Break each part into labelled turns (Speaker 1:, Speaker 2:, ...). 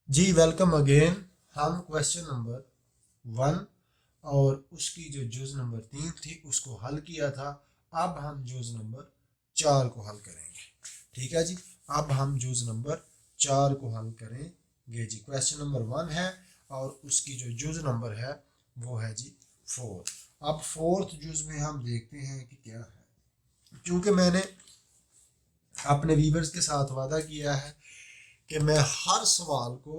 Speaker 1: जी welcome again. हम question number 1 और उसकी जो जुज नंबर 3 थी उसको हल किया था। अब हम जुज नंबर 4 को हल करेंगे। ठीक है जी। अब हम जुज नंबर 4 को हल करेंगे जी। क्वेश्चन नंबर 1 है और उसकी जो जुज नंबर है वो है जी 4। अब फोर्थ जुज में हम देखते हैं कि क्या है। क्योंकि मैंने अपने व्यूवर्स के साथ वादा किया है कि मैं हर सवाल को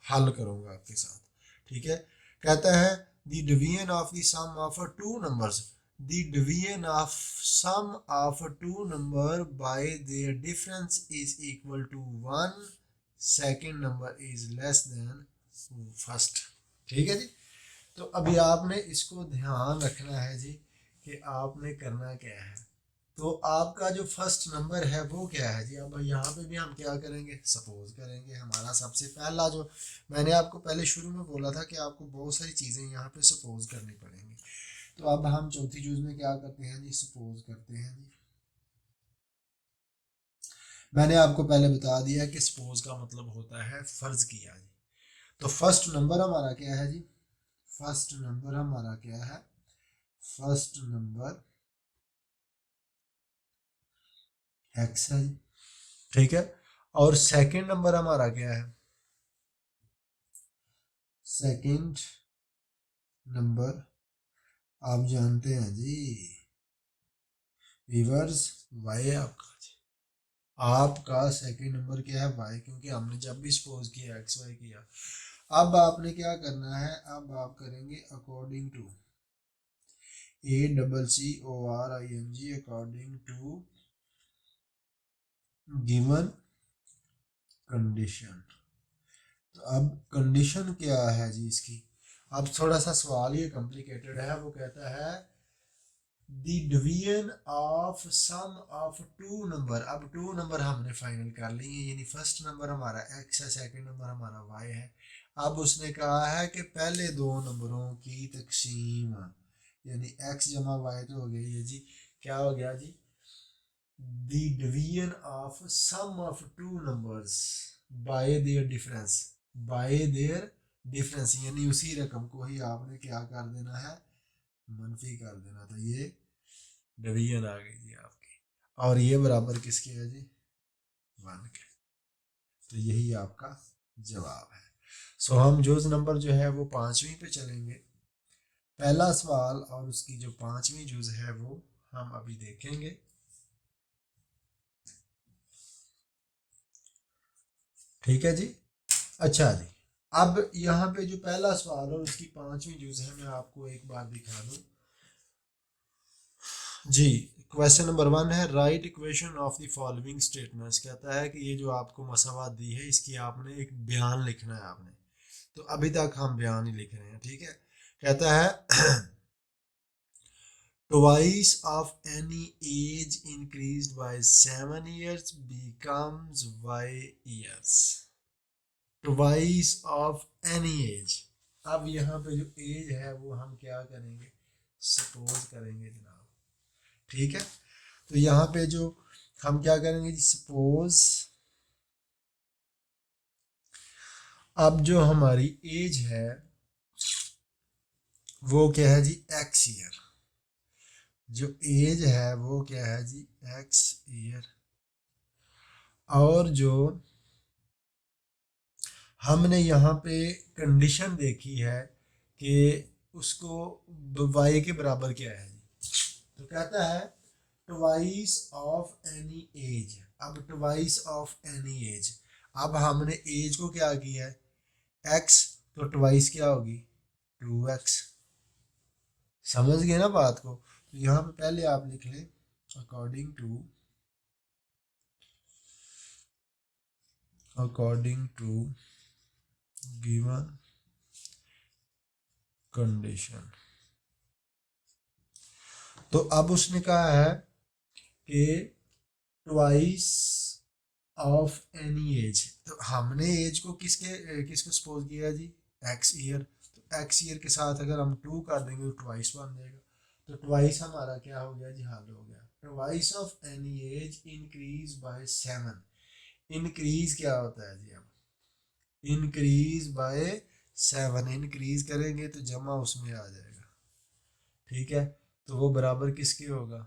Speaker 1: हल करूंगा आपके साथ। ठीक है। कहता है the division of the sum of two numbers, the division of sum of two number by their difference is equal to 1, second number is less than first. ठीक है जी। तो अभी आपने इसको ध्यान रखना है जी कि आपने करना क्या है। तो आपका जो फर्स्ट नंबर है वो क्या है जी। अब यहाँ पे भी हम क्या करेंगे, सपोज करेंगे। हमारा सबसे पहला जो मैंने आपको पहले शुरू में बोला था कि आपको बहुत सारी चीज़ें यहाँ पे सपोज करनी पड़ेंगी। तो अब हम चौथी चूज में क्या करते हैं जी, सपोज करते हैं जी। मैंने आपको पहले बता दिया कि सपोज का मतलब होता है फर्ज किया जी। तो फर्स्ट नंबर हमारा क्या है जी, फर्स्ट नंबर हमारा क्या है, फर्स्ट नंबर एक्स है जी। ठीक है। और सेकंड नंबर हमारा क्या है, सेकंड नंबर आप जानते हैं जी वीवर्स, वाई है आपका जी। आपका सेकंड नंबर क्या है, वाई, क्योंकि हमने जब भी सपोज किया एक्स वाई किया। अब आपने क्या करना है, अब आप करेंगे according to A double C O R I N G, according to given condition. तो अब कंडीशन क्या है जी इसकी। अब थोड़ा सा सवाल ये कॉम्प्लिकेटेड है। वो कहता है the division of sum of two number. अब टू नंबर हमने फाइनल कर लिए, यानी फर्स्ट नंबर हमारा एक्स है, सेकंड नंबर हमारा वाई है। अब उसने कहा है कि पहले दो नंबरों की तकसीम, यानी एक्स जमा वाई तो हो गया ये जी। क्या हो गया जी, the division of sum of two numbers by their difference, by their difference, यानी उसी रकम को ही आपने क्या कर देना है, मनफी कर देना। तो ये डिवीजन आ गई जी आपकी। और ये बराबर किसके है जी, 1 के। तो यही आपका जवाब है। सो हम जोज नंबर जो है वो पांचवी पे चलेंगे। पहला सवाल और उसकी जो पांचवी जुज है वो हम अभी देखेंगे। ठीक है जी। अच्छा जी। अब यहाँ पे जो पहला सवाल और उसकी पांचवी जुज है मैं आपको एक बार दिखा दूं जी। क्वेश्चन नंबर 1 है right equation of the following statements. कहता है कि ये जो आपको मसावात दी है इसकी आपने एक बयान लिखना है आपने। तो अभी तक हम बयान ही लिख रहे हैं। ठीक है। कहता है twice of any age increased by 7 years becomes y years। twice of any age। अब यहाँ पे जो एज है वो हम क्या करेंगे, सपोज करेंगे जनाब। ठीक है। तो यहाँ पे जो हम क्या करेंगे जी, सपोज अब जो हमारी एज है वो क्या है जी, एक्स ईयर। जो एज है वो क्या है जी, एक्स ईयर। और जो हमने यहाँ पे कंडीशन देखी है कि उसको वाई के बराबर क्या है जी। तो कहता है ट्वाइस ऑफ एनी एज। अब ट्वाइस ऑफ एनी एज, अब हमने एज को क्या किया है, एक्स, तो ट्वाइस क्या होगी, 2x। समझ गए ना बात को। तो यहाँ पे पहले आप लिख लें according to, according to given condition. तो अब उसने कहा है कि ट्वाइस ऑफ एनी एज। तो हमने एज को किसको सपोज किया जी, एक्स ईयर। तो एक्स ईयर के साथ अगर हम 2 कर देंगे तो ट्वाइस बन जाएगा। तो ट्वाइस हमारा क्या हो गया जी, हल हो गया। Twice of any as increase by 7। Increase क्या होता है जी, अब इंक्रीज बाय 7, इंक्रीज करेंगे तो जमा उसमें आ जाएगा, ठीक है। तो वो बराबर किसके होगा,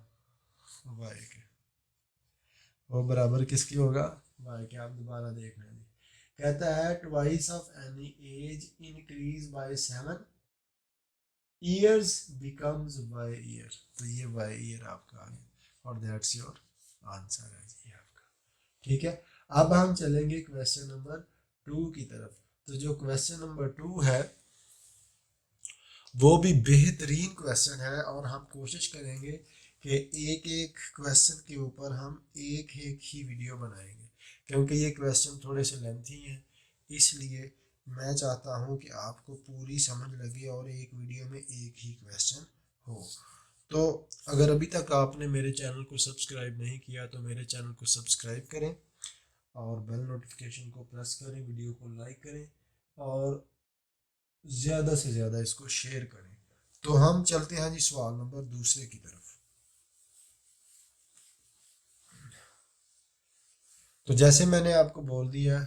Speaker 1: वाई के। वो बराबर किसकी होगा, वाई के। आप दोबारा देख लेंगे, कहता है twice of any as increase by 7 years becomes by year. तो ये बाय ईयर आपका आ गया और दैट्स योर आंसर है जी आपका, ठीक है। अब हम चलेंगे क्वेश्चन नंबर 2 की तरफ। तो जो क्वेश्चन नंबर 2 है वो भी बेहतरीन क्वेश्चन है और हम कोशिश करेंगे कि एक एक क्वेश्चन के ऊपर हम एक एक ही वीडियो बनाएंगे, क्योंकि ये क्वेश्चन थोड़े से लेंथी हैं। इसलिए मैं चाहता हूँ कि आपको पूरी समझ लगे और एक वीडियो में एक ही क्वेश्चन हो। तो अगर अभी तक आपने मेरे चैनल को सब्सक्राइब नहीं किया तो मेरे चैनल को सब्सक्राइब करें और बेल नोटिफिकेशन को प्रेस करें, वीडियो को लाइक करें और ज़्यादा से ज़्यादा इसको शेयर करें। तो हम चलते हैं जी सवाल नंबर दूसरे की तरफ। तो जैसे मैंने आपको बोल दिया